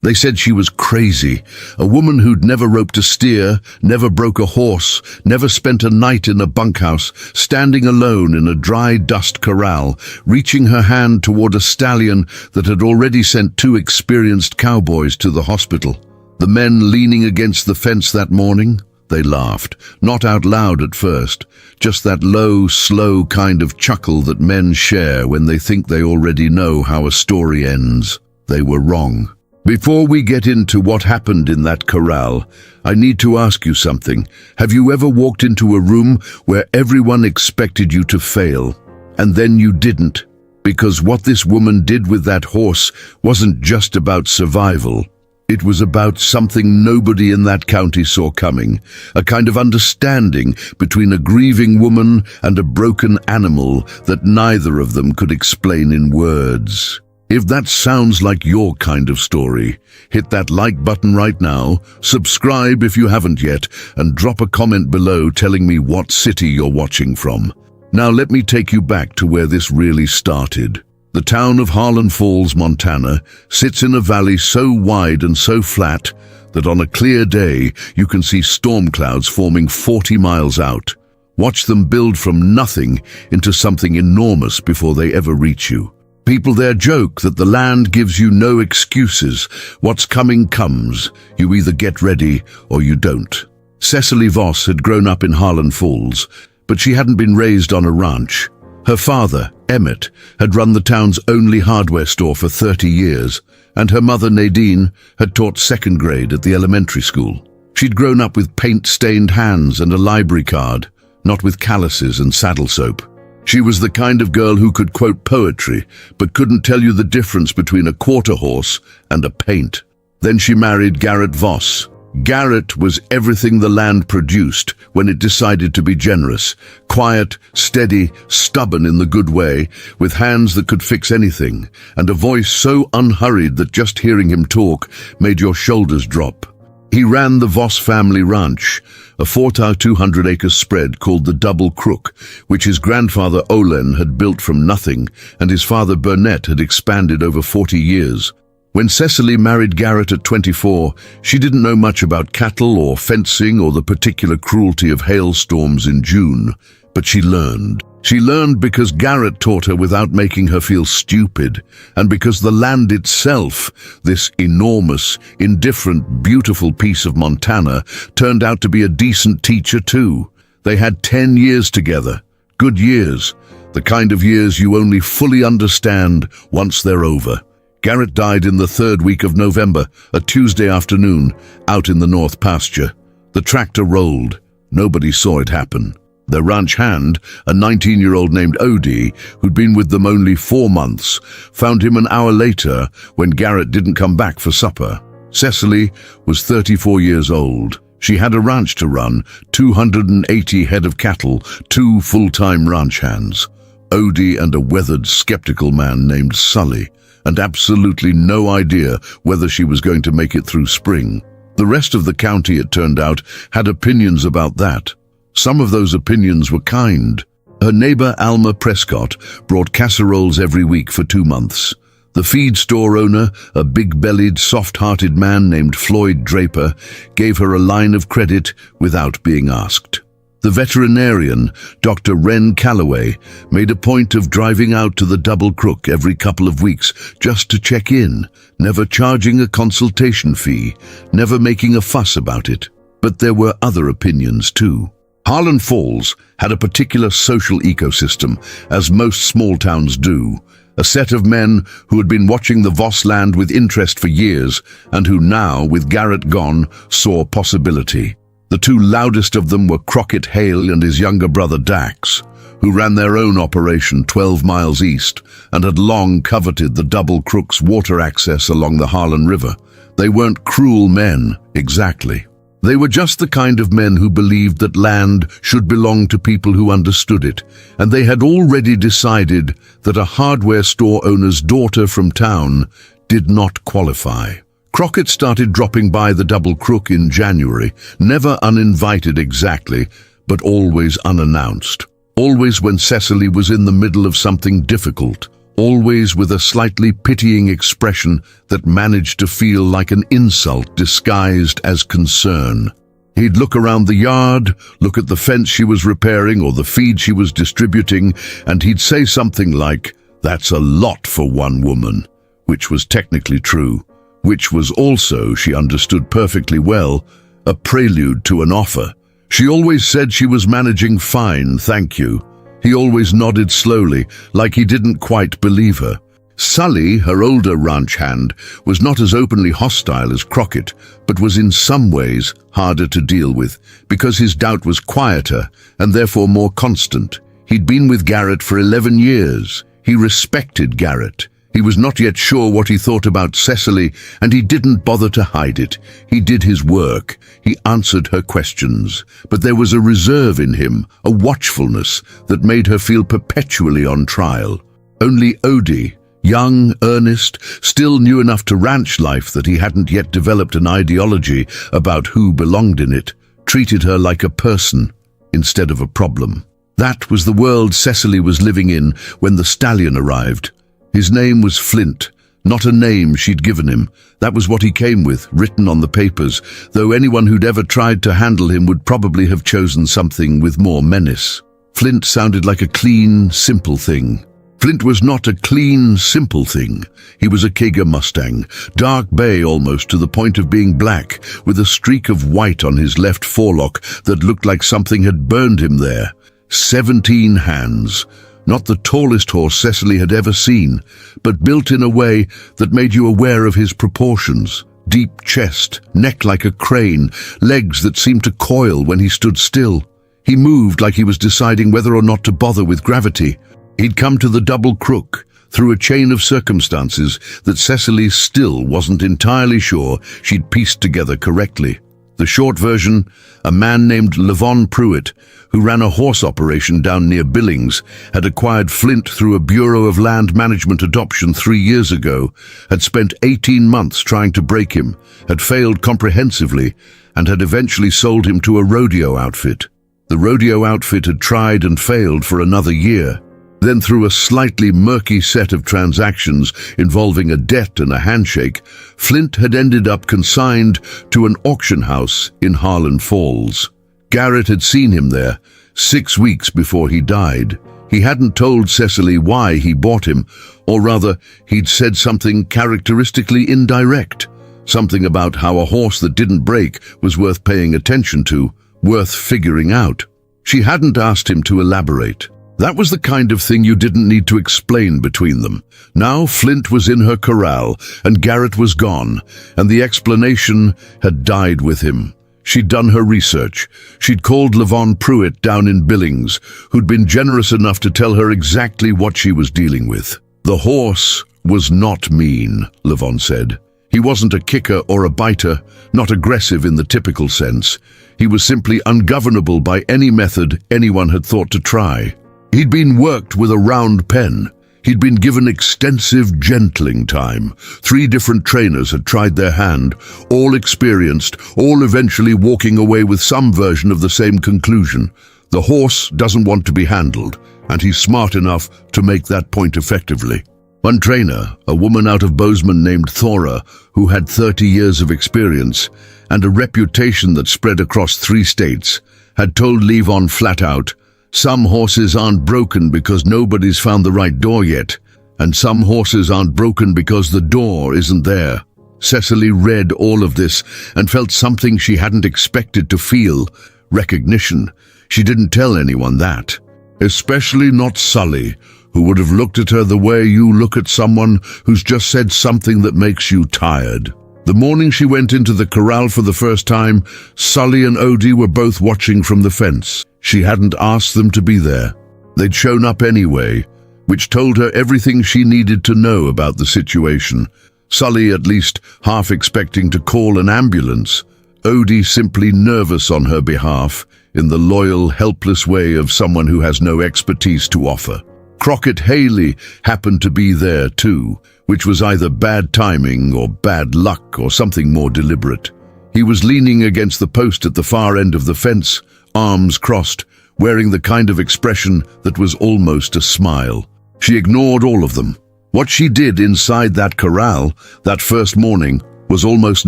They said she was crazy, a woman who'd never roped a steer, never broke a horse, never spent a night in a bunkhouse, standing alone in a dry dust corral, reaching her hand toward a stallion that had already sent 2 experienced cowboys to the hospital. The men leaning against the fence that morning, they laughed, not out loud at first, just that low, slow kind of chuckle that men share when they think they already know how a story ends. They were wrong. Before we get into what happened in that corral, I need to ask you something. Have you ever walked into a room where everyone expected you to fail, and then you didn't? Because what this woman did with that horse wasn't just about survival. It was about something nobody in that county saw coming, a kind of understanding between a grieving woman and a broken animal that neither of them could explain in words. If that sounds like your kind of story, hit that like button right now, subscribe if you haven't yet, and drop a comment below telling me what city you're watching from. Now let me take you back to where this really started. The town of Harlan Falls, Montana, sits in a valley so wide and so flat that on a clear day you can see storm clouds forming 40 miles out. Watch them build from nothing into something enormous before they ever reach you. People there joke that the land gives you no excuses. What's coming comes. You either get ready or you don't. Cecily Voss had grown up in Harlan Falls, but she hadn't been raised on a ranch. Her father, Emmett, had run the town's only hardware store for 30 years, and her mother, Nadine, had taught 2nd grade at the elementary school. She'd grown up with paint-stained hands and a library card, not with calluses and saddle soap. She was the kind of girl who could quote poetry, but couldn't tell you the difference between a quarter horse and a paint. Then she married Garrett Voss. Garrett was everything the land produced when it decided to be generous. Quiet, steady, stubborn in the good way, with hands that could fix anything, and a voice so unhurried that just hearing him talk made your shoulders drop. He ran the Voss family ranch, a 4,200-acre spread called the Double Crook, which his grandfather Olen had built from nothing, and his father Burnett had expanded over 40 years. When Cecily married Garrett at 24, she didn't know much about cattle or fencing or the particular cruelty of hailstorms in June, but she learned. She learned because Garrett taught her without making her feel stupid, and because the land itself, this enormous, indifferent, beautiful piece of Montana, turned out to be a decent teacher too. They had 10 years together, good years, the kind of years you only fully understand once they're over. Garrett died in the 3rd week of November, a Tuesday afternoon, out in the north pasture. The tractor rolled. Nobody saw it happen. Their ranch hand, a 19-year-old named Odie, who'd been with them only 4 months, found him an hour later when Garrett didn't come back for supper. Cecily was 34 years old. She had a ranch to run, 280 head of cattle, 2 full-time ranch hands. Odie and a weathered, skeptical man named Sully, and absolutely no idea whether she was going to make it through spring. The rest of the county, it turned out, had opinions about that. Some of those opinions were kind. Her neighbor Alma Prescott brought casseroles every week for 2 months. The feed store owner, a big-bellied, soft-hearted man named Floyd Draper, gave her a line of credit without being asked. The veterinarian, Dr. Ren Calloway, made a point of driving out to the Double Crook every couple of weeks just to check in, never charging a consultation fee, never making a fuss about it. But there were other opinions too. Harlan Falls had a particular social ecosystem, as most small towns do, a set of men who had been watching the Voss land with interest for years and who now, with Garrett gone, saw possibility. The 2 loudest of them were Crockett Hale and his younger brother Dax, who ran their own operation 12 miles east and had long coveted the Double Crook's water access along the Harlan River. They weren't cruel men, exactly. They were just the kind of men who believed that land should belong to people who understood it, and they had already decided that a hardware store owner's daughter from town did not qualify. Crockett started dropping by the Double Crook in January, never uninvited exactly, but always unannounced. Always when Cecily was in the middle of something difficult, always with a slightly pitying expression that managed to feel like an insult disguised as concern. He'd look around the yard, look at the fence she was repairing or the feed she was distributing, and he'd say something like, "That's a lot for one woman," which was technically true, which was also, she understood perfectly well, a prelude to an offer. She always said she was managing fine, thank you. He always nodded slowly, like he didn't quite believe her. Sully, her older ranch hand, was not as openly hostile as Crockett, but was in some ways harder to deal with, because his doubt was quieter and therefore more constant. He'd been with Garrett for 11 years. He respected Garrett. He was not yet sure what he thought about Cecily, and he didn't bother to hide it. He did his work. He answered her questions. But there was a reserve in him, a watchfulness that made her feel perpetually on trial. Only Odie, young, earnest, still new enough to ranch life that he hadn't yet developed an ideology about who belonged in it, treated her like a person instead of a problem. That was the world Cecily was living in when the Stallion arrived. His name was Flint, not a name she'd given him. That was what he came with, written on the papers, though anyone who'd ever tried to handle him would probably have chosen something with more menace. Flint sounded like a clean, simple thing. Flint was not a clean, simple thing. He was a Kager Mustang, dark bay almost to the point of being black, with a streak of white on his left forelock that looked like something had burned him there. 17 hands. Not the tallest horse Cecily had ever seen, but built in a way that made you aware of his proportions. Deep chest, neck like a crane, legs that seemed to coil when he stood still. He moved like he was deciding whether or not to bother with gravity. He'd come to the double crook through a chain of circumstances that Cecily still wasn't entirely sure she'd pieced together correctly. The short version, a man named Levon Pruitt, who ran a horse operation down near Billings, had acquired Flint through a Bureau of Land Management adoption 3 years ago, had spent 18 months trying to break him, had failed comprehensively, and had eventually sold him to a rodeo outfit. The rodeo outfit had tried and failed for another year. Then through a slightly murky set of transactions involving a debt and a handshake, Flint had ended up consigned to an auction house in Harlan Falls. Garrett had seen him there 6 weeks before he died. He hadn't told Cecily why he bought him, or rather, he'd said something characteristically indirect, something about how a horse that didn't break was worth paying attention to, worth figuring out. She hadn't asked him to elaborate. That was the kind of thing you didn't need to explain between them. Now Flint was in her corral, and Garrett was gone, and the explanation had died with him. She'd done her research. She'd called Levon Pruitt down in Billings, who'd been generous enough to tell her exactly what she was dealing with. The horse was not mean, Levon said. He wasn't a kicker or a biter, not aggressive in the typical sense. He was simply ungovernable by any method anyone had thought to try. He'd been worked with a round pen. He'd been given extensive gentling time. 3 different trainers had tried their hand, all experienced, all eventually walking away with some version of the same conclusion. The horse doesn't want to be handled, and he's smart enough to make that point effectively. One trainer, a woman out of Bozeman named Thora, who had 30 years of experience and a reputation that spread across 3 states, had told Levon flat out, "Some horses aren't broken because nobody's found the right door yet, and some horses aren't broken because the door isn't there." Cecily read all of this and felt something she hadn't expected to feel, recognition. She didn't tell anyone that. Especially not Sully, who would have looked at her the way you look at someone who's just said something that makes you tired. The morning she went into the corral for the first time, Sully and Odie were both watching from the fence. She hadn't asked them to be there. They'd shown up anyway, which told her everything she needed to know about the situation. Sully at least half expecting to call an ambulance. Odie simply nervous on her behalf, in the loyal, helpless way of someone who has no expertise to offer. Crockett Haley happened to be there too, which was either bad timing or bad luck or something more deliberate. He was leaning against the post at the far end of the fence, arms crossed, wearing the kind of expression that was almost a smile. She ignored all of them, What she did inside that corral that first morning was almost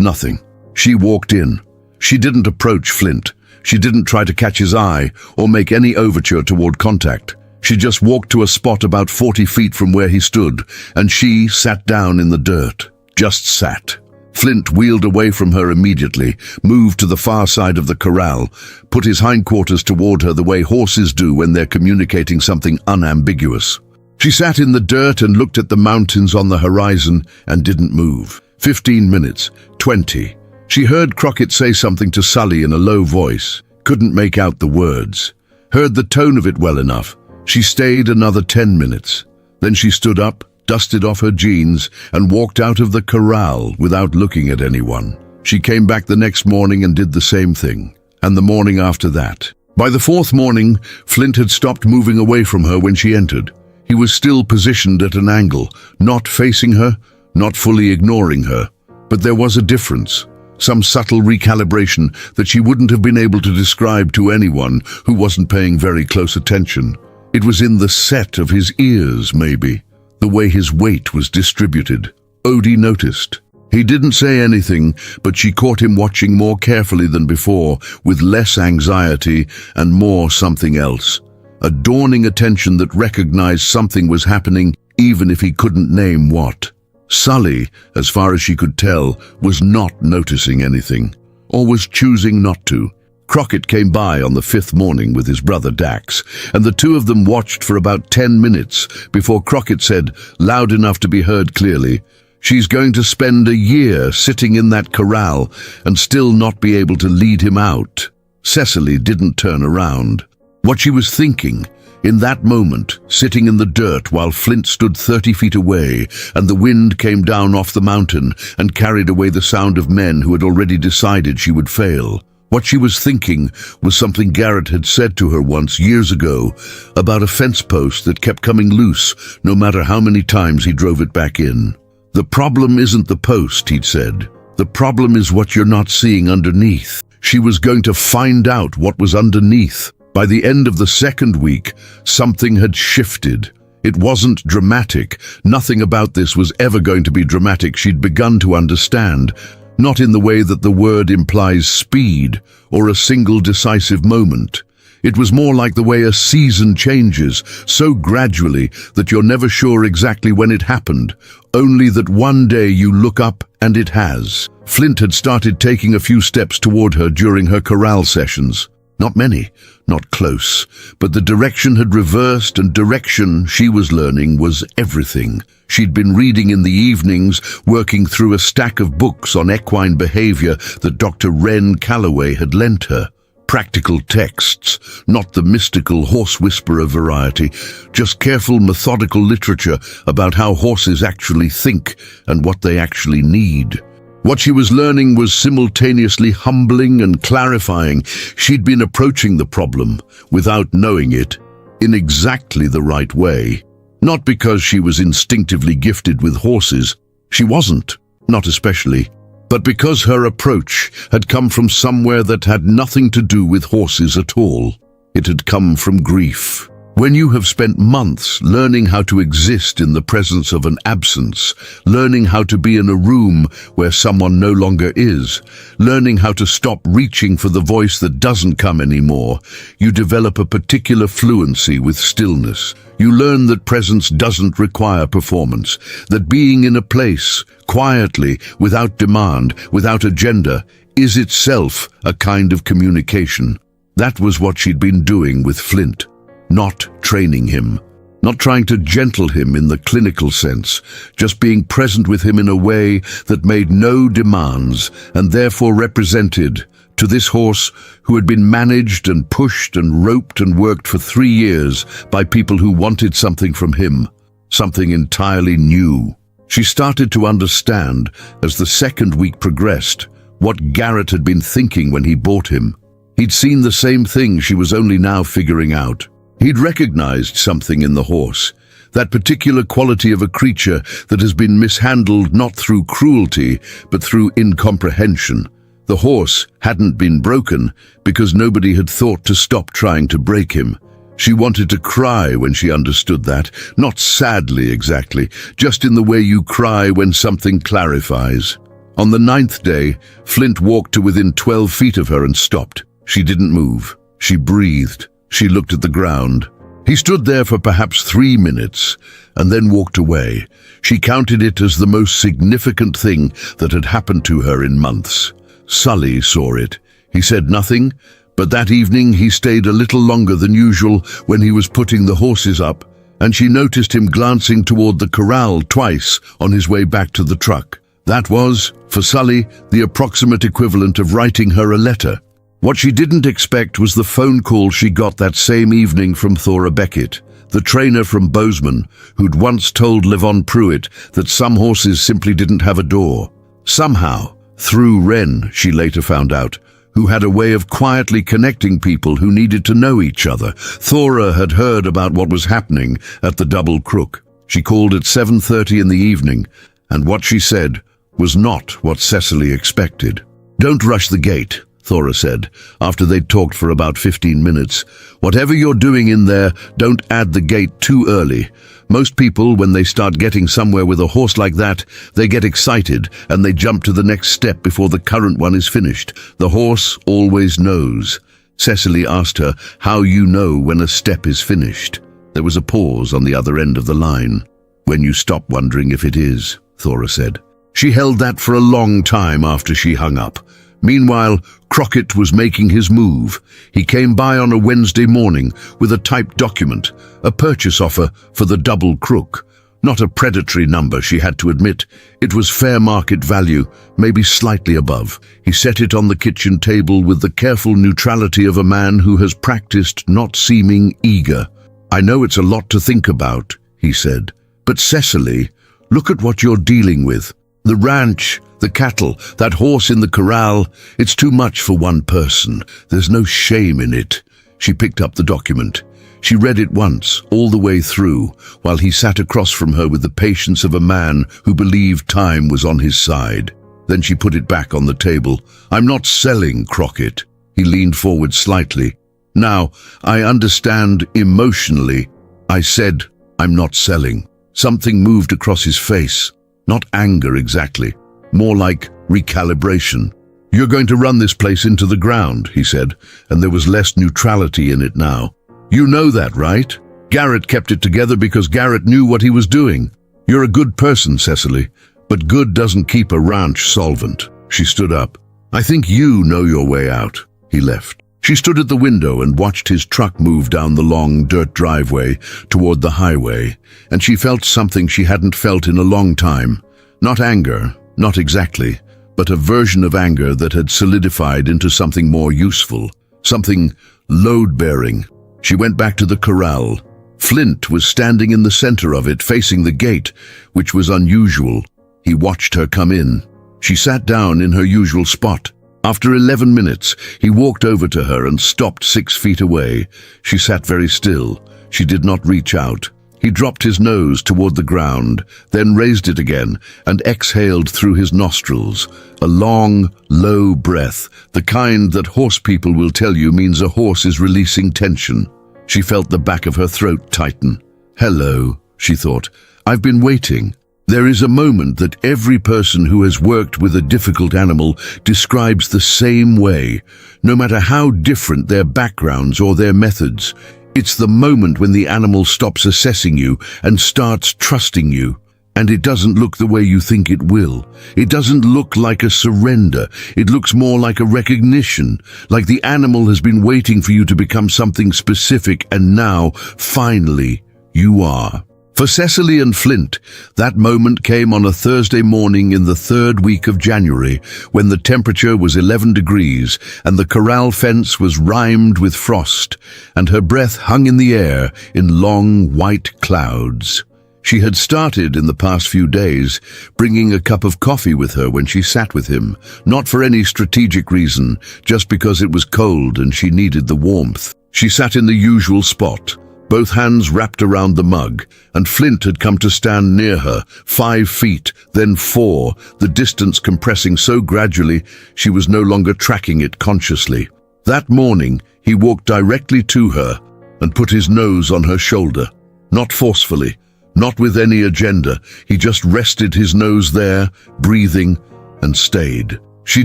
nothing. She walked in. She didn't approach Flint. She didn't try to catch his eye or make any overture toward contact. She just walked to a spot about 40 feet from where he stood, and she sat down in the dirt. Just sat. Flint wheeled away from her immediately, moved to the far side of the corral, put his hindquarters toward her the way horses do when they're communicating something unambiguous. She sat in the dirt and looked at the mountains on the horizon and didn't move. 15 minutes, 20. She heard Crockett say something to Sully in a low voice. Couldn't make out the words. Heard the tone of it well enough. She stayed another 10 minutes. Then she stood up, dusted off her jeans, and walked out of the corral without looking at anyone. She came back the next morning and did the same thing, and the morning after that. By the fourth morning, Flint had stopped moving away from her when she entered. He was still positioned at an angle, not facing her, not fully ignoring her. But there was a difference, some subtle recalibration that she wouldn't have been able to describe to anyone who wasn't paying very close attention. It was in the set of his ears, maybe. The way his weight was distributed. Odie noticed. He didn't say anything, but she caught him watching more carefully than before, with less anxiety and more something else. A dawning attention that recognized something was happening, even if he couldn't name what. Sully, as far as she could tell, was not noticing anything, or was choosing not to. Crockett came by on the fifth morning with his brother Dax, and the two of them watched for about 10 minutes before Crockett said, loud enough to be heard clearly, "She's going to spend a year sitting in that corral and still not be able to lead him out." Cecily didn't turn around. What she was thinking, in that moment, sitting in the dirt while Flint stood 30 feet away and the wind came down off the mountain and carried away the sound of men who had already decided she would fail. What she was thinking was something Garrett had said to her once years ago about a fence post that kept coming loose no matter how many times he drove it back in. "The problem isn't the post," he'd said. "The problem is what you're not seeing underneath." She was going to find out what was underneath. By the end of the second week, something had shifted. It wasn't dramatic. Nothing about this was ever going to be dramatic, she'd begun to understand. Not in the way that the word implies speed or a single decisive moment. It was more like the way a season changes, so gradually that you're never sure exactly when it happened, only that one day you look up and it has. Flint had started taking a few steps toward her during her corral sessions. Not many, not close, but the direction had reversed, and direction, she was learning, was everything. She'd been reading in the evenings, working through a stack of books on equine behavior that Dr. Wren Calloway had lent her. Practical texts, not the mystical horse whisperer variety, just careful, methodical literature about how horses actually think and what they actually need. What she was learning was simultaneously humbling and clarifying. She'd been approaching the problem, without knowing it, in exactly the right way. Not because she was instinctively gifted with horses. She wasn't, not especially. But because her approach had come from somewhere that had nothing to do with horses at all. It had come from grief. When you have spent months learning how to exist in the presence of an absence, learning how to be in a room where someone no longer is, learning how to stop reaching for the voice that doesn't come anymore, you develop a particular fluency with stillness. You learn that presence doesn't require performance, that being in a place, quietly, without demand, without agenda, is itself a kind of communication. That was what she'd been doing with Flint. Not training him, not trying to gentle him in the clinical sense, just being present with him in a way that made no demands and therefore represented, to this horse who had been managed and pushed and roped and worked for 3 years by people who wanted something from him, something entirely new. She started to understand, as the second week progressed, what Garrett had been thinking when he bought him. He'd seen the same thing she was only now figuring out. He'd recognized something in the horse, that particular quality of a creature that has been mishandled not through cruelty, but through incomprehension. The horse hadn't been broken because nobody had thought to stop trying to break him. She wanted to cry when she understood that, not sadly exactly, just in the way you cry when something clarifies. On the 9th day, Flint walked to within 12 feet of her and stopped. She didn't move. She breathed. She looked at the ground. He stood there for perhaps 3 minutes and then walked away. She counted it as the most significant thing that had happened to her in months. Sully saw it. He said nothing, but that evening he stayed a little longer than usual when he was putting the horses up, and she noticed him glancing toward the corral twice on his way back to the truck. That was, for Sully, the approximate equivalent of writing her a letter. What she didn't expect was the phone call she got that same evening from Thora Beckett, the trainer from Bozeman, who'd once told Levon Pruitt that some horses simply didn't have a door. Somehow, through Wren, she later found out, who had a way of quietly connecting people who needed to know each other. Thora had heard about what was happening at the Double Crook. She called at 7:30 in the evening, and what she said was not what Cecily expected. "Don't rush the gate," Thora said, after they'd talked for about 15 minutes. "Whatever you're doing in there, don't add the gate too early. Most people, when they start getting somewhere with a horse like that, they get excited and they jump to the next step before the current one is finished. The horse always knows." Cecily asked her, "How you know when a step is finished?" There was a pause on the other end of the line. "When you stop wondering if it is," Thora said. She held that for a long time after she hung up. Meanwhile, Crockett was making his move. He came by on a Wednesday morning with a typed document, a purchase offer for the Double Crook. Not a predatory number, she had to admit. It was fair market value, maybe slightly above. He set it on the kitchen table with the careful neutrality of a man who has practiced not seeming eager. "I know it's a lot to think about," he said, "but Cecily, look at what you're dealing with. The ranch, the cattle, that horse in the corral, it's too much for one person. There's no shame in it." She picked up the document. She read it once, all the way through, while he sat across from her with the patience of a man who believed time was on his side. Then she put it back on the table. "I'm not selling, Crockett." He leaned forward slightly. "Now, I understand emotionally. I said, I'm not selling." Something moved across his face. Not anger exactly, more like recalibration. "You're going to run this place into the ground," he said, and there was less neutrality in it now. "You know that, right? Garrett kept it together because Garrett knew what he was doing. You're a good person, Cecily, but good doesn't keep a ranch solvent." She stood up. "I think you know your way out." He left. She stood at the window and watched his truck move down the long dirt driveway toward the highway, and she felt something she hadn't felt in a long time. Not anger, not exactly, but a version of anger that had solidified into something more useful, something load-bearing. She went back to the corral. Flint was standing in the center of it, facing the gate, which was unusual. He watched her come in. She sat down in her usual spot. After 11 minutes, he walked over to her and stopped 6 feet away. She sat very still. She did not reach out. He dropped his nose toward the ground, then raised it again and exhaled through his nostrils. A long, low breath, the kind that horse people will tell you means a horse is releasing tension. She felt the back of her throat tighten. "Hello," she thought. "I've been waiting." There is a moment that every person who has worked with a difficult animal describes the same way, no matter how different their backgrounds or their methods. It's the moment when the animal stops assessing you and starts trusting you. And it doesn't look the way you think it will. It doesn't look like a surrender. It looks more like a recognition, like the animal has been waiting for you to become something specific, and now, finally, you are. For Cecily and Flint, that moment came on a Thursday morning in the 3rd week of January, when the temperature was 11 degrees and the corral fence was rimed with frost, and her breath hung in the air in long white clouds. She had started in the past few days, bringing a cup of coffee with her when she sat with him, not for any strategic reason, just because it was cold and she needed the warmth. She sat in the usual spot, both hands wrapped around the mug, and Flint had come to stand near her, 5 feet, then 4, the distance compressing so gradually she was no longer tracking it consciously. That morning, he walked directly to her, and put his nose on her shoulder. Not forcefully, not with any agenda. He just rested his nose there, breathing, and stayed. She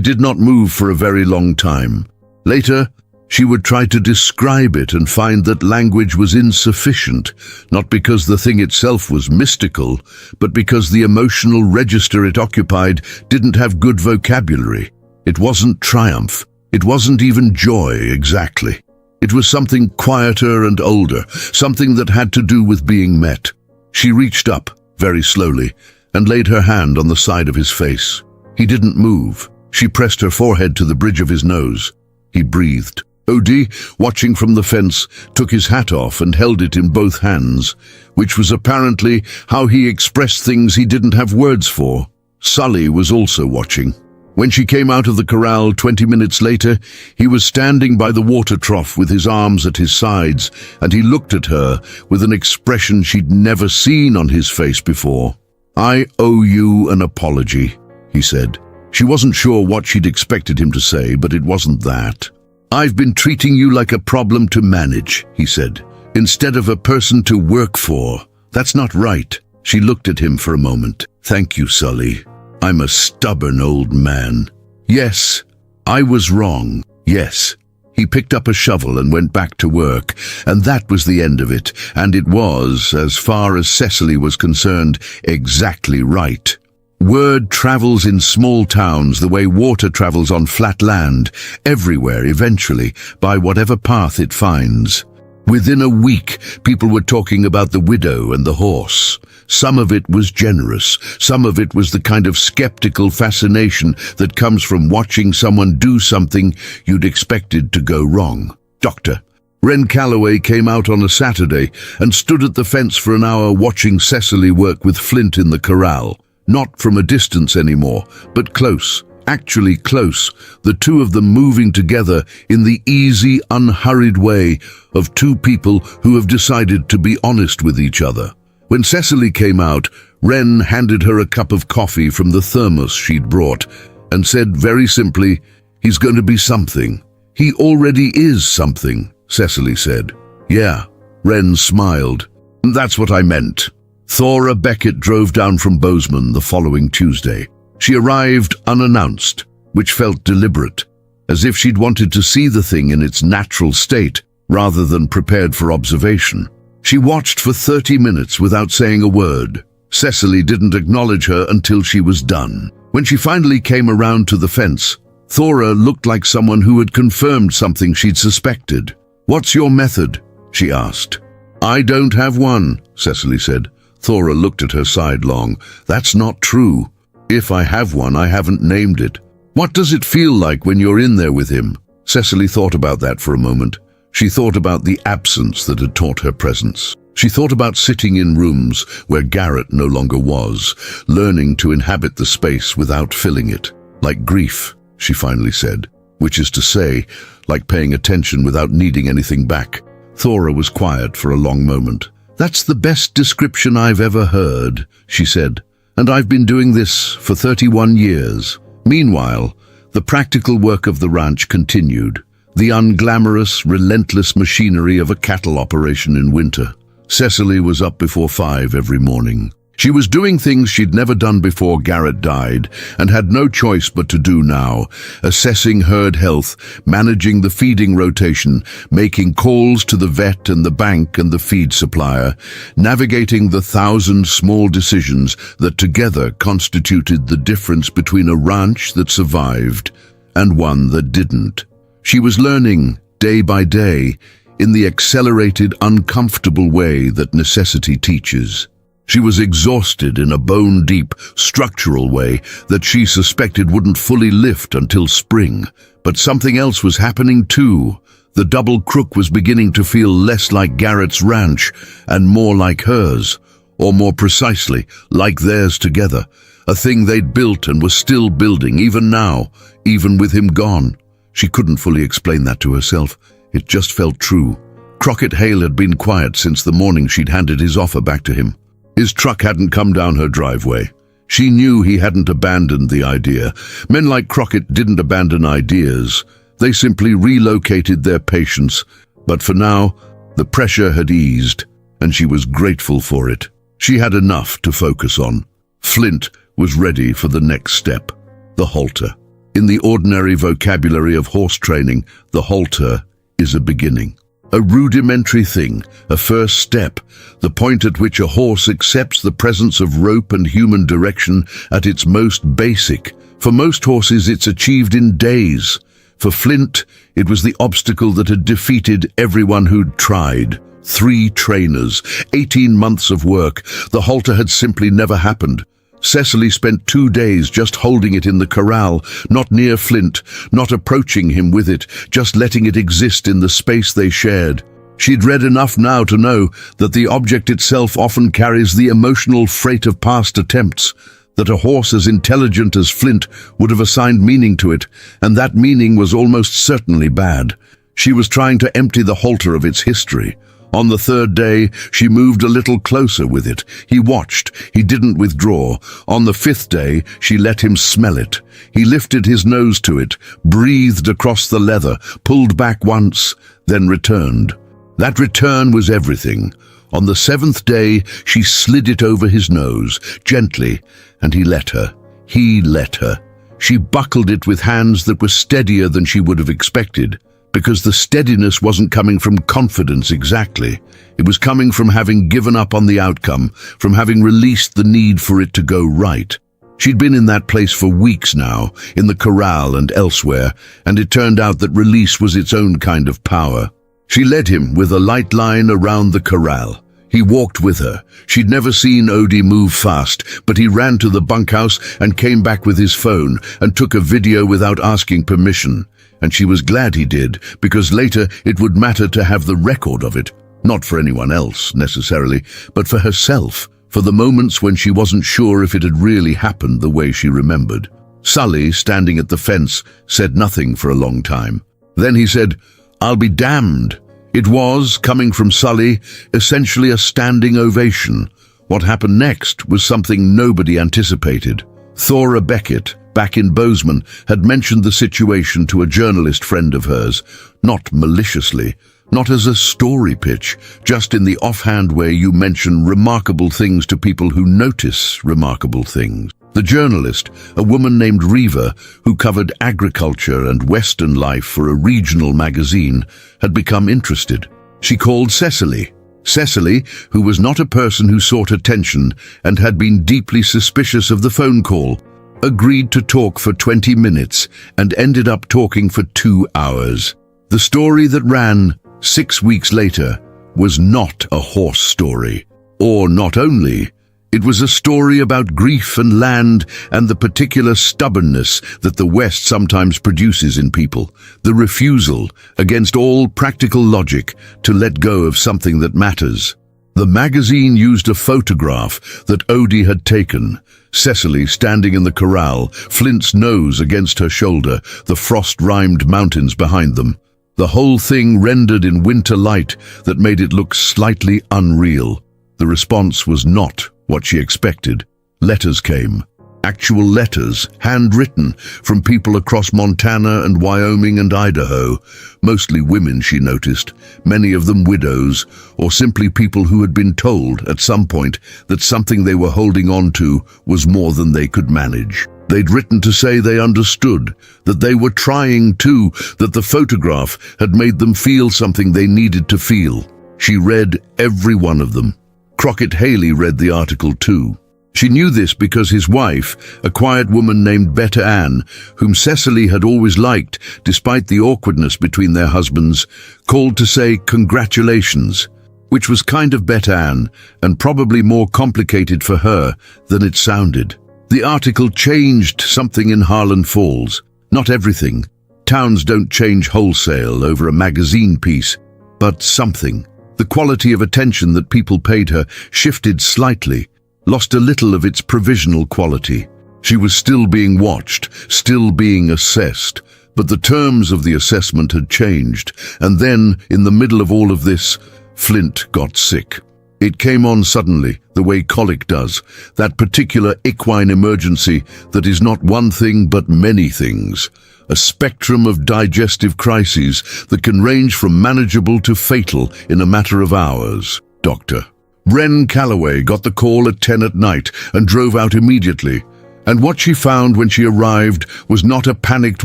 did not move for a very long time. Later, she would try to describe it and find that language was insufficient, not because the thing itself was mystical, but because the emotional register it occupied didn't have good vocabulary. It wasn't triumph. It wasn't even joy, exactly. It was something quieter and older, something that had to do with being met. She reached up, very slowly, and laid her hand on the side of his face. He didn't move. She pressed her forehead to the bridge of his nose. He breathed. Odie, watching from the fence, took his hat off and held it in both hands, which was apparently how he expressed things he didn't have words for. Sully was also watching. When she came out of the corral 20 minutes later, he was standing by the water trough with his arms at his sides, and he looked at her with an expression she'd never seen on his face before. "I owe you an apology," he said. She wasn't sure what she'd expected him to say, but it wasn't that. "I've been treating you like a problem to manage," he said, "instead of a person to work for. That's not right." She looked at him for a moment. "Thank you, Sully. I'm a stubborn old man. Yes, I was wrong. Yes." He picked up a shovel and went back to work, and that was the end of it, and it was, as far as Cecily was concerned, exactly right. Word travels in small towns the way water travels on flat land, everywhere eventually, by whatever path it finds. Within a week, people were talking about the widow and the horse. Some of it was generous, some of it was the kind of skeptical fascination that comes from watching someone do something you'd expected to go wrong. Dr. Ren Calloway came out on a Saturday and stood at the fence for an hour watching Cecily work with Flint in the corral. Not from a distance anymore, but close, actually close, the two of them moving together in the easy, unhurried way of two people who have decided to be honest with each other. When Cecily came out, Ren handed her a cup of coffee from the thermos she'd brought and said very simply, "He's going to be something." "He already is something," Cecily said. "Yeah," Ren smiled. "That's what I meant." Thora Beckett drove down from Bozeman the following Tuesday. She arrived unannounced, which felt deliberate, as if she'd wanted to see the thing in its natural state rather than prepared for observation. She watched for 30 minutes without saying a word. Cecily didn't acknowledge her until she was done. When she finally came around to the fence, Thora looked like someone who had confirmed something she'd suspected. "What's your method?" she asked. "I don't have one," Cecily said. Thora looked at her sidelong. "That's not true. If I have one, I haven't named it." "What does it feel like when you're in there with him?" Cecily thought about that for a moment. She thought about the absence that had taught her presence. She thought about sitting in rooms where Garrett no longer was, learning to inhabit the space without filling it. "Like grief," she finally said, which is to say, like paying attention without needing anything back. Thora was quiet for a long moment. "That's the best description I've ever heard," she said, "and I've been doing this for 31 years. Meanwhile, the practical work of the ranch continued, the unglamorous, relentless machinery of a cattle operation in winter. Cecily was up before 5 every morning. She was doing things she'd never done before Garrett died, and had no choice but to do now, assessing herd health, managing the feeding rotation, making calls to the vet and the bank and the feed supplier, navigating the 1,000 small decisions that together constituted the difference between a ranch that survived and one that didn't. She was learning, day by day, in the accelerated, uncomfortable way that necessity teaches. She was exhausted in a bone-deep, structural way that she suspected wouldn't fully lift until spring. But something else was happening too. The double crook was beginning to feel less like Garrett's ranch and more like hers, or more precisely, like theirs together. A thing they'd built and were still building, even now, even with him gone. She couldn't fully explain that to herself. It just felt true. Crockett Hale had been quiet since the morning she'd handed his offer back to him. His truck hadn't come down her driveway. She knew he hadn't abandoned the idea. Men like Crockett didn't abandon ideas. They simply relocated their patience. But for now, The pressure had eased, and she was grateful for it. She had enough to focus on. Flint was ready for the next step, the halter. In the ordinary vocabulary of horse training, the halter is a beginning. A rudimentary thing, a first step, the point at which a horse accepts the presence of rope and human direction at its most basic. For most horses, it's achieved in days. For Flint, it was the obstacle that had defeated everyone who'd tried. 3 trainers, 18 months of work. The halter had simply never happened. Cecily spent 2 days just holding it in the corral, not near Flint, not approaching him with it, just letting it exist in the space they shared. She'd read enough now to know that the object itself often carries the emotional freight of past attempts, that a horse as intelligent as Flint would have assigned meaning to it, and that meaning was almost certainly bad. She was trying to empty the halter of its history. On the 3rd day, she moved a little closer with it. He watched. He didn't withdraw. On the 5th day, she let him smell it. He lifted his nose to it, breathed across the leather, pulled back once, then returned. That return was everything. On the 7th day, she slid it over his nose, gently, and he let her. He let her. She buckled it with hands that were steadier than she would have expected. Because the steadiness wasn't coming from confidence exactly. It was coming from having given up on the outcome, from having released the need for it to go right. She'd been in that place for weeks now, in the corral and elsewhere, and it turned out that release was its own kind of power. She led him with a light line around the corral. He walked with her. She'd never seen Odie move fast, but he ran to the bunkhouse and came back with his phone and took a video without asking permission. And she was glad he did, because later it would matter to have the record of it, not for anyone else, necessarily, but for herself, for the moments when she wasn't sure if it had really happened the way she remembered. Sully, standing at the fence, said nothing for a long time. Then he said, "I'll be damned." It was, coming from Sully, essentially a standing ovation. What happened next was something nobody anticipated. Thora Beckett, back in Bozeman, had mentioned the situation to a journalist friend of hers, not maliciously, not as a story pitch, just in the offhand way you mention remarkable things to people who notice remarkable things. The journalist, a woman named Reva, who covered agriculture and Western life for a regional magazine, had become interested. She called Cecily. Cecily, who was not a person who sought attention and had been deeply suspicious of the phone call, agreed to talk for 20 minutes and ended up talking for 2 hours. The story that ran 6 weeks later was not a horse story. Or not only, it was a story about grief and land and the particular stubbornness that the West sometimes produces in people, the refusal, against all practical logic, to let go of something that matters. The magazine used a photograph that Odie had taken, Cecily standing in the corral, Flint's nose against her shoulder, the frost-rimed mountains behind them. The whole thing rendered in winter light that made it look slightly unreal. The response was not what she expected. Letters came. Actual letters, handwritten, from people across Montana and Wyoming and Idaho. Mostly women, she noticed, many of them widows, or simply people who had been told at some point that something they were holding on to was more than they could manage. They'd written to say they understood, that they were trying too, that the photograph had made them feel something they needed to feel. She read every one of them. Crockett Haley read the article too. She knew this because his wife, a quiet woman named Betta Ann, whom Cecily had always liked despite the awkwardness between their husbands, called to say congratulations, which was kind of Betta Ann and probably more complicated for her than it sounded. The article changed something in Harlan Falls. Not everything. Towns don't change wholesale over a magazine piece, but something. The quality of attention that people paid her shifted slightly, lost a little of its provisional quality. She was still being watched, still being assessed, but the terms of the assessment had changed, and then, in the middle of all of this, Flint got sick. It came on suddenly, the way colic does, that particular equine emergency that is not one thing but many things. a spectrum of digestive crises that can range from manageable to fatal in a matter of hours. Dr. Wren Calloway got the call at 10 at night and drove out immediately. And what she found when she arrived was not a panicked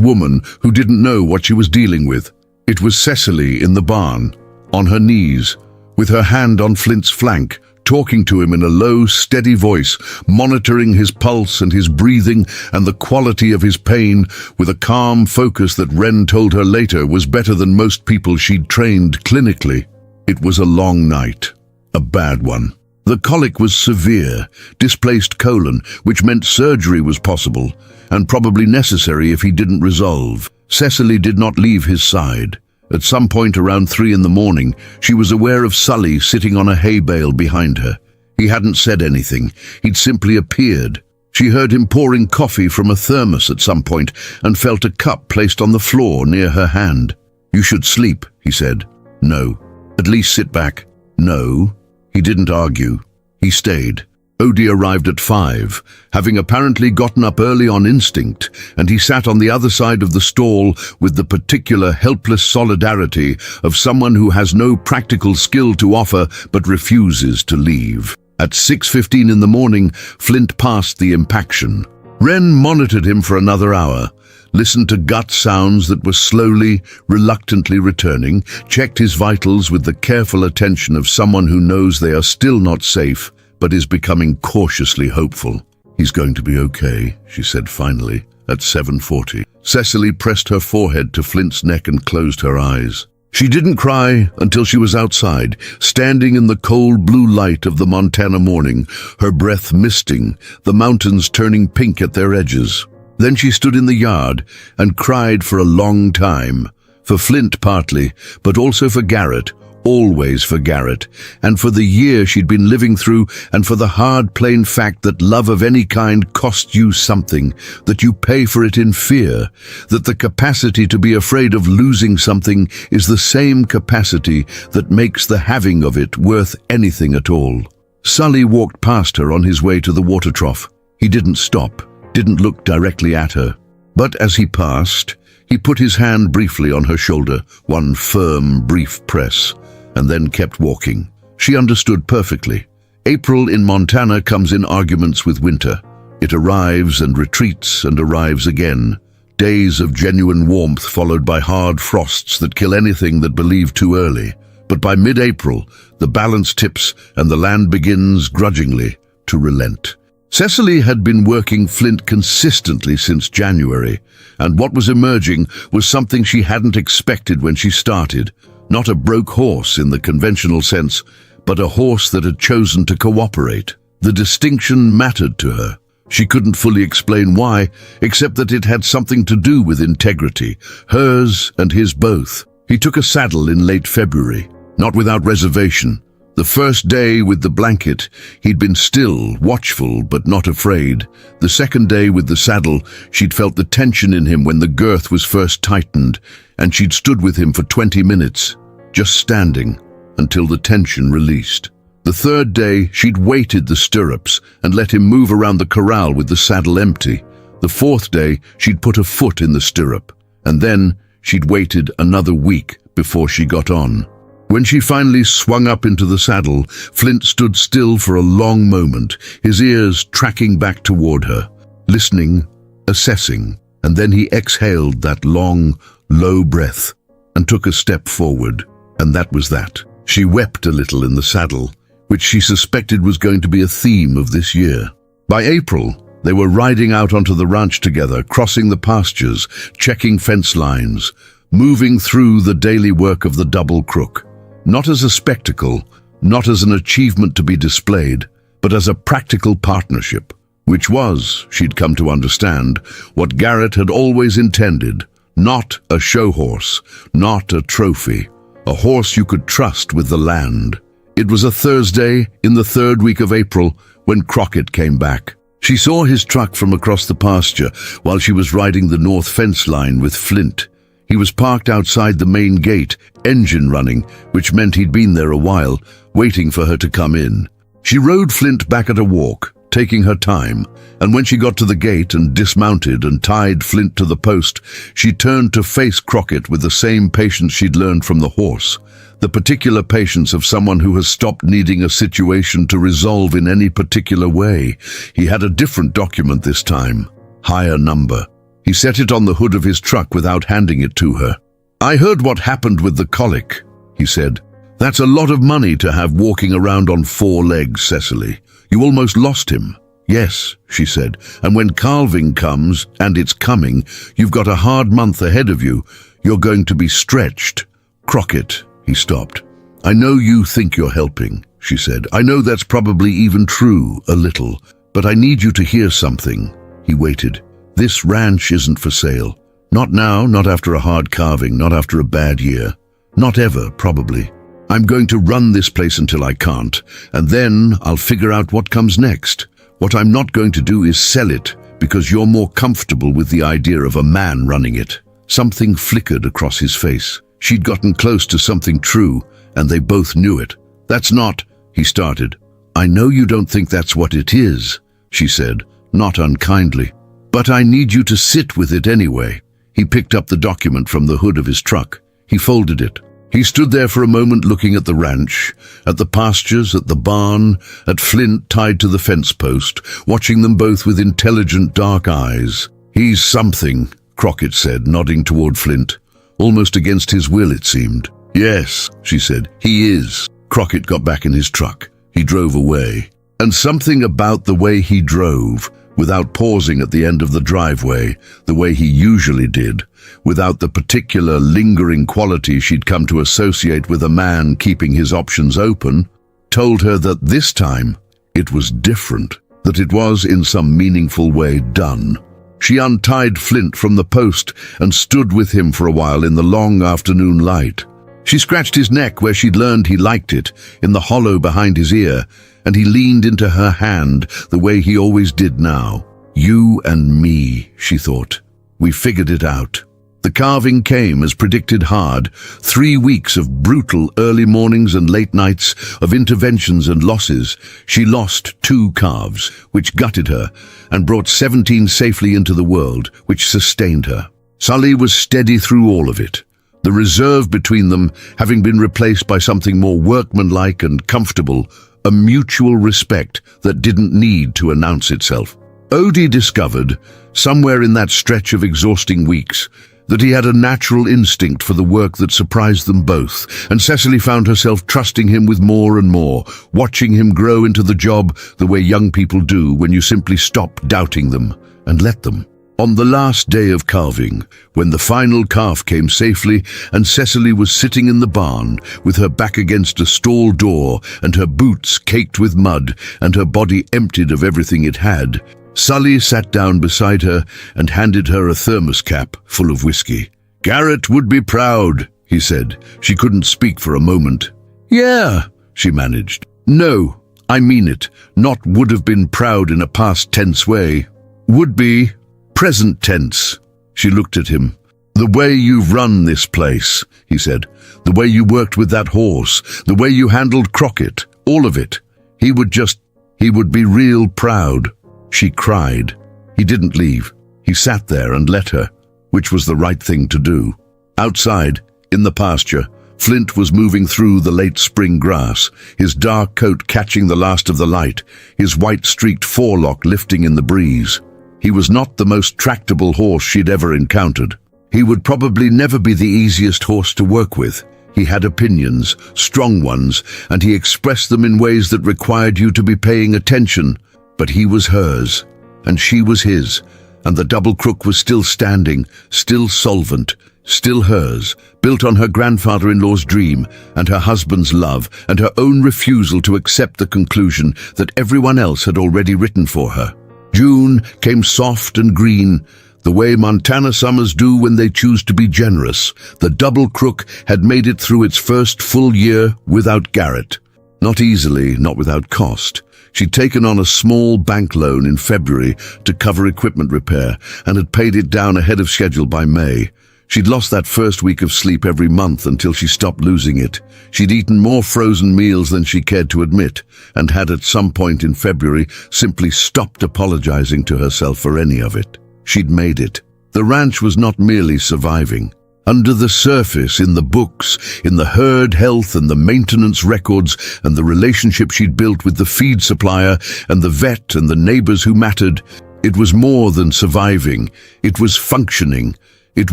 woman who didn't know what she was dealing with. It was Cecily in the barn, on her knees, with her hand on Flint's flank, talking to him in a low, steady voice, monitoring his pulse and his breathing and the quality of his pain with a calm focus that Wren told her later was better than most people she'd trained clinically. It was a long night, a bad one. The colic was severe, displaced colon, which meant surgery was possible, and probably necessary if he didn't resolve. Cecily did not leave his side. At some point around 3 in the morning, she was aware of Sully sitting on a hay bale behind her. He hadn't said anything. He'd simply appeared. She heard him pouring coffee from a thermos at some point and felt a cup placed on the floor near her hand. "You should sleep," he said. "No." "At least sit back." "No." He didn't argue. He stayed. Odie arrived at 5, having apparently gotten up early on instinct, and he sat on the other side of the stall with the particular helpless solidarity of someone who has no practical skill to offer but refuses to leave. At 6:15 in the morning, Flint passed the impaction. Wren monitored him for another hour, listened to gut sounds that were slowly, reluctantly returning, checked his vitals with the careful attention of someone who knows they are still not safe, but is becoming cautiously hopeful. "He's going to be okay," she said finally, at 7:40. Cecily pressed her forehead to Flint's neck and closed her eyes. She didn't cry until she was outside, standing in the cold blue light of the Montana morning, her breath misting, the mountains turning pink at their edges. Then she stood in the yard and cried for a long time, for Flint partly, but also for Garrett, always for Garrett, and for the year she'd been living through, and for the hard, plain fact that love of any kind costs you something, that you pay for it in fear, that the capacity to be afraid of losing something is the same capacity that makes the having of it worth anything at all. Sully walked past her on his way to the water trough. He didn't stop, didn't look directly at her. But as he passed, he put his hand briefly on her shoulder, one firm, brief press, and then kept walking. She understood perfectly. April in Montana comes in arguments with winter. It arrives and retreats and arrives again. Days of genuine warmth followed by hard frosts that kill anything that believed too early. But by mid-April, the balance tips and the land begins, grudgingly, to relent. Cecily had been working Flint consistently since January, and what was emerging was something she hadn't expected when she started. Not a broke horse in the conventional sense, but a horse that had chosen to cooperate. The distinction mattered to her. She couldn't fully explain why, except that it had something to do with integrity, hers and his both. He took a saddle in late February, not without reservation. The first day with the blanket, he'd been still, watchful, but not afraid. The second day with the saddle, she'd felt the tension in him when the girth was first tightened, and she'd stood with him for 20 minutes, just standing, until the tension released. The third day, she'd weighted the stirrups and let him move around the corral with the saddle empty. The fourth day, she'd put a foot in the stirrup, and then she'd waited another week before she got on. When she finally swung up into the saddle, Flint stood still for a long moment, his ears tracking back toward her, listening, assessing, and then he exhaled that long, low breath and took a step forward, and that was that. She wept a little in the saddle, which she suspected was going to be a theme of this year. By April, they were riding out onto the ranch together, crossing the pastures, checking fence lines, moving through the daily work of the double crook. Not as a spectacle, not as an achievement to be displayed, but as a practical partnership, which was, she'd come to understand, what Garrett had always intended. Not a show horse, not a trophy, a horse you could trust with the land. It was a Thursday in the third week of April when Crockett came back. She saw his truck from across the pasture while she was riding the north fence line with Flint. He was parked outside the main gate, engine running, which meant he'd been there a while, waiting for her to come in. She rode Flint back at a walk, taking her time, and when she got to the gate and dismounted and tied Flint to the post, she turned to face Crockett with the same patience she'd learned from the horse, the particular patience of someone who has stopped needing a situation to resolve in any particular way. He had a different document this time, higher number. He set it on the hood of his truck without handing it to her. "I heard what happened with the colic," he said. "That's a lot of money to have walking around on 4 legs, Cecily. You almost lost him." "Yes," she said, "and when calving comes, and it's coming, you've got a hard month ahead of you. You're going to be stretched." "Crockett," he stopped. "I know you think you're helping," she said. "I know that's probably even true, a little, but I need you to hear something." He waited. "This ranch isn't for sale. Not now, not after a hard calving, not after a bad year. Not ever, probably. I'm going to run this place until I can't, and then I'll figure out what comes next. What I'm not going to do is sell it, because you're more comfortable with the idea of a man running it." Something flickered across his face. She'd gotten close to something true, and they both knew it. "That's not," he started. "I know you don't think that's what it is," she said, not unkindly. "But I need you to sit with it anyway." He picked up the document from the hood of his truck. He folded it. He stood there for a moment looking at the ranch, at the pastures, at the barn, at Flint tied to the fence post, watching them both with intelligent dark eyes. "He's something," Crockett said, nodding toward Flint. Almost against his will, it seemed. "Yes," she said, "he is." Crockett got back in his truck. He drove away. And something about the way he drove, without pausing at the end of the driveway, the way he usually did, without the particular lingering quality she'd come to associate with a man keeping his options open, told her that this time it was different, that it was in some meaningful way done. She untied Flint from the post and stood with him for a while in the long afternoon light. She scratched his neck where she'd learned he liked it, in the hollow behind his ear, and he leaned into her hand the way he always did now. "You and me," she thought. "We figured it out." The calving came as predicted hard. 3 weeks of brutal early mornings and late nights, of interventions and losses. She lost 2 calves, which gutted her, and brought 17 safely into the world, which sustained her. Sully was steady through all of it, the reserve between them having been replaced by something more workmanlike and comfortable, a mutual respect that didn't need to announce itself. Odie discovered, somewhere in that stretch of exhausting weeks, that he had a natural instinct for the work that surprised them both, and Cecily found herself trusting him with more and more, watching him grow into the job the way young people do when you simply stop doubting them and let them. On the last day of calving, when the final calf came safely and Cecily was sitting in the barn with her back against a stall door and her boots caked with mud and her body emptied of everything it had, Sully sat down beside her and handed her a thermos cap full of whiskey. "Garrett would be proud," he said. She couldn't speak for a moment. "Yeah," she managed. "No, I mean it. Not would have been proud in a past tense way. Would be present tense." She looked at him. "The way you've run this place," he said. "The way you worked with that horse, the way you handled Crockett, all of it. He would be real proud." She cried. He didn't leave. He sat there and let her, which was the right thing to do. Outside, in the pasture, Flint was moving through the late spring grass, his dark coat catching the last of the light, his white-streaked forelock lifting in the breeze. He was not the most tractable horse she'd ever encountered. He would probably never be the easiest horse to work with. He had opinions, strong ones, and he expressed them in ways that required you to be paying attention. But he was hers, and she was his, and the double crook was still standing, still solvent, still hers, built on her grandfather-in-law's dream, and her husband's love, and her own refusal to accept the conclusion that everyone else had already written for her. June came soft and green, the way Montana summers do when they choose to be generous. The double crook had made it through its first full year without Garrett. Not easily, not without cost. She'd taken on a small bank loan in February to cover equipment repair and had paid it down ahead of schedule by May. She'd lost that first week of sleep every month until she stopped losing it. She'd eaten more frozen meals than she cared to admit, and had at some point in February simply stopped apologizing to herself for any of it. She'd made it. The ranch was not merely surviving. Under the surface, in the books, in the herd health and the maintenance records and the relationship she'd built with the feed supplier and the vet and the neighbors who mattered, it was more than surviving. It was functioning. It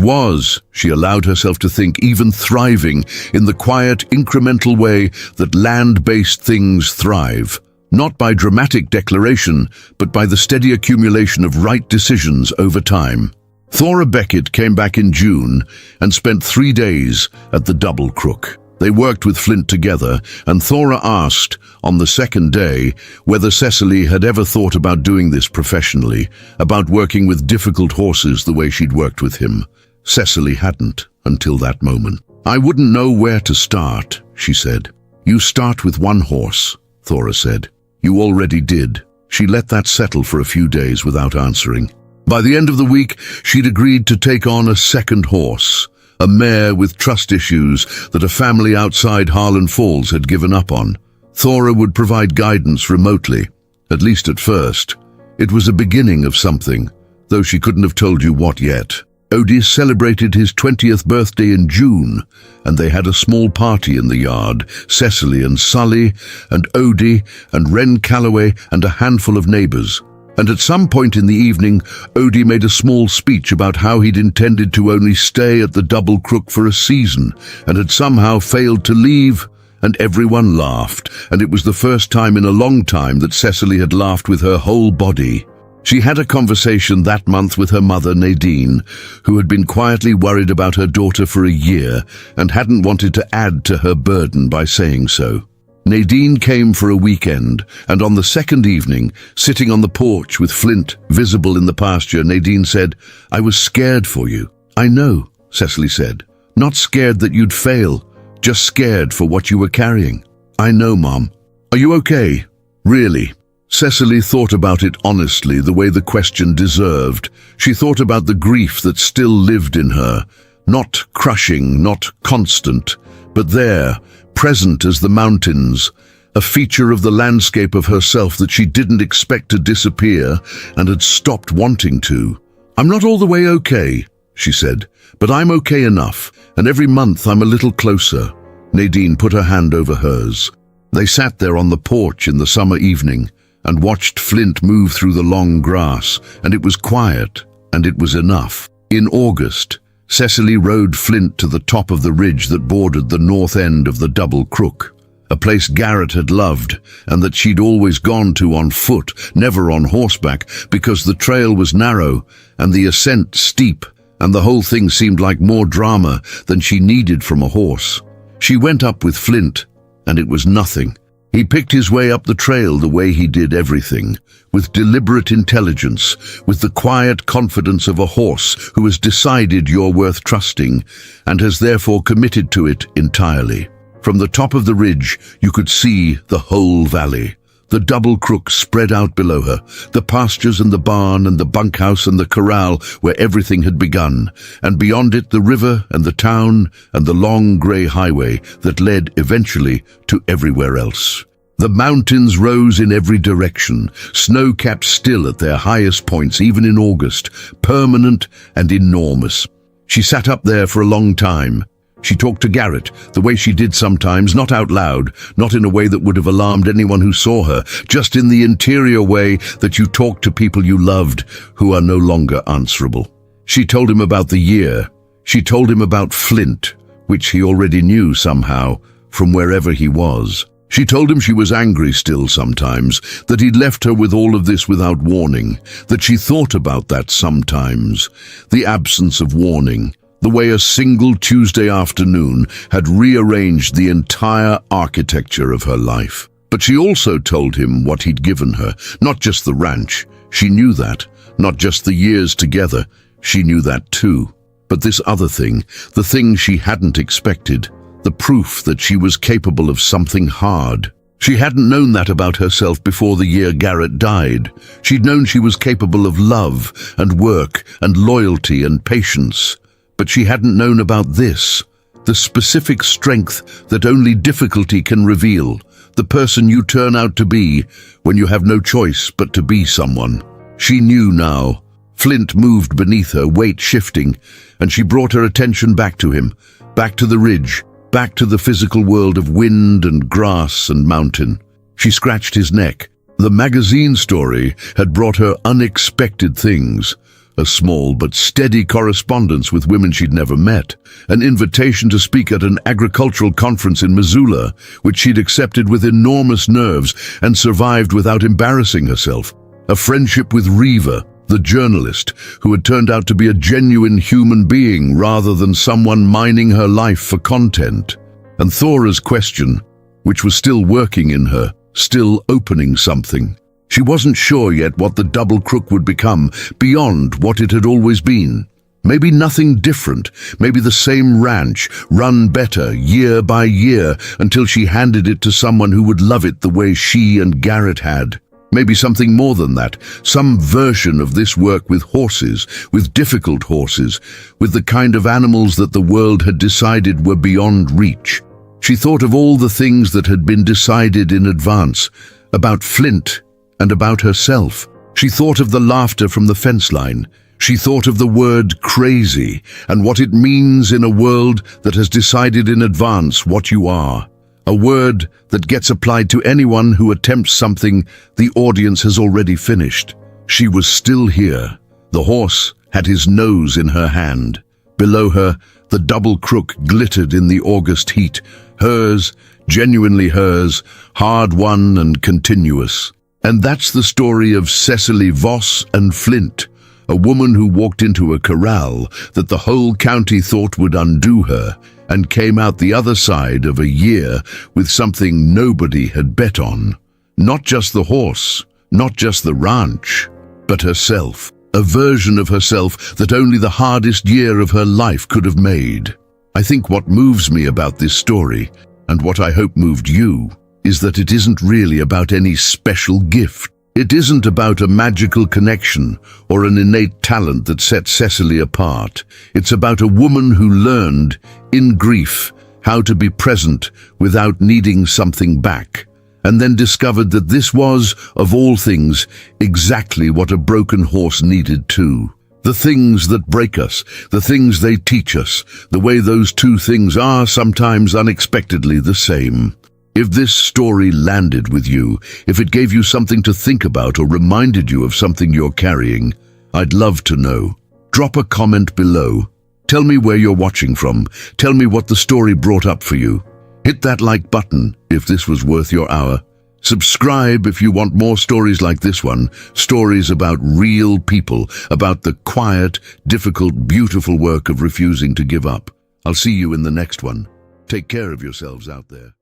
was, she allowed herself to think, even thriving in the quiet, incremental way that land-based things thrive. Not by dramatic declaration, but by the steady accumulation of right decisions over time. Thora Beckett came back in June and spent 3 days at the Double Crook. They worked with Flint together, and Thora asked, on the second day, whether Cecily had ever thought about doing this professionally, about working with difficult horses the way she'd worked with him. Cecily hadn't, until that moment. "I wouldn't know where to start," she said. "You start with one horse," Thora said. "You already did." She let that settle for a few days without answering. By the end of the week, she'd agreed to take on a second horse, a mare with trust issues that a family outside Harlan Falls had given up on. Thora would provide guidance remotely, at least at first. It was a beginning of something, though she couldn't have told you what yet. Odie celebrated his 20th birthday in June, and they had a small party in the yard. Cecily and Sully and Odie and Wren Calloway and a handful of neighbors. And at some point in the evening, Odie made a small speech about how he'd intended to only stay at the Double Crook for a season and had somehow failed to leave, and everyone laughed, and it was the first time in a long time that Cecily had laughed with her whole body. She had a conversation that month with her mother, Nadine, who had been quietly worried about her daughter for a year and hadn't wanted to add to her burden by saying so. Nadine came for a weekend, and on the second evening, sitting on the porch with Flint visible in the pasture, Nadine said, "I was scared for you." "I know," Cecily said. "Not scared that you'd fail, just scared for what you were carrying." "I know, Mom." "Are you okay? Really?" Cecily thought about it honestly, the way the question deserved. She thought about the grief that still lived in her, not crushing, not constant, but there, present as the mountains, a feature of the landscape of herself that she didn't expect to disappear and had stopped wanting to. "I'm not all the way okay," she said, "but I'm okay enough, and every month I'm a little closer." Nadine put her hand over hers. They sat there on the porch in the summer evening and watched Flint move through the long grass, and it was quiet, and it was enough. In August, Cecily rode Flint to the top of the ridge that bordered the north end of the Double Crook, a place Garrett had loved and that she'd always gone to on foot, never on horseback, because the trail was narrow and the ascent steep, and the whole thing seemed like more drama than she needed from a horse. She went up with Flint, and it was nothing. He picked his way up the trail the way he did everything, with deliberate intelligence, with the quiet confidence of a horse who has decided you're worth trusting and has therefore committed to it entirely. From the top of the ridge, you could see the whole valley. The Double Crook spread out below her, the pastures and the barn and the bunkhouse and the corral where everything had begun, and beyond it the river and the town and the long grey highway that led eventually to everywhere else. The mountains rose in every direction, snow-capped still at their highest points even in August, permanent and enormous. She sat up there for a long time. She talked to Garrett, the way she did sometimes, not out loud, not in a way that would have alarmed anyone who saw her, just in the interior way that you talk to people you loved who are no longer answerable. She told him about the year. She told him about Flint, which he already knew somehow, from wherever he was. She told him she was angry still sometimes, that he'd left her with all of this without warning, that she thought about that sometimes, the absence of warning. The way a single Tuesday afternoon had rearranged the entire architecture of her life. But she also told him what he'd given her, not just the ranch. She knew that. Not just the years together. She knew that too. But this other thing, the thing she hadn't expected, the proof that she was capable of something hard. She hadn't known that about herself before the year Garrett died. She'd known she was capable of love and work and loyalty and patience. But she hadn't known about this, the specific strength that only difficulty can reveal, the person you turn out to be when you have no choice but to be someone. She knew now. Flint moved beneath her, weight shifting, and she brought her attention back to him, back to the ridge, back to the physical world of wind and grass and mountain. She scratched his neck. The magazine story had brought her unexpected things. A small but steady correspondence with women she'd never met, an invitation to speak at an agricultural conference in Missoula, which she'd accepted with enormous nerves and survived without embarrassing herself, a friendship with Reva, the journalist, who had turned out to be a genuine human being rather than someone mining her life for content, and Thora's question, which was still working in her, still opening something. She wasn't sure yet what the double crook would become, beyond what it had always been. Maybe nothing different, maybe the same ranch, run better year by year until she handed it to someone who would love it the way she and Garrett had. Maybe something more than that, some version of this work with horses, with difficult horses, with the kind of animals that the world had decided were beyond reach. She thought of all the things that had been decided in advance, about Flint, and about herself. She thought of the laughter from the fence line. She thought of the word crazy and what it means in a world that has decided in advance what you are. A word that gets applied to anyone who attempts something the audience has already finished. She was still here. The horse had his nose in her hand. Below her, the double crook glittered in the August heat. Hers, genuinely hers, hard-won and continuous. And that's the story of Cecily Voss and Flint, a woman who walked into a corral that the whole county thought would undo her, and came out the other side of a year with something nobody had bet on. Not just the horse, not just the ranch, but herself. A version of herself that only the hardest year of her life could have made. I think what moves me about this story, and what I hope moved you, is that it isn't really about any special gift. It isn't about a magical connection or an innate talent that set Cecily apart. It's about a woman who learned, in grief, how to be present without needing something back, and then discovered that this was, of all things, exactly what a broken horse needed too. The things that break us, the things they teach us, the way those two things are sometimes unexpectedly the same. If this story landed with you, if it gave you something to think about or reminded you of something you're carrying, I'd love to know. Drop a comment below. Tell me where you're watching from. Tell me what the story brought up for you. Hit that like button if this was worth your hour. Subscribe if you want more stories like this one, stories about real people, about the quiet, difficult, beautiful work of refusing to give up. I'll see you in the next one. Take care of yourselves out there.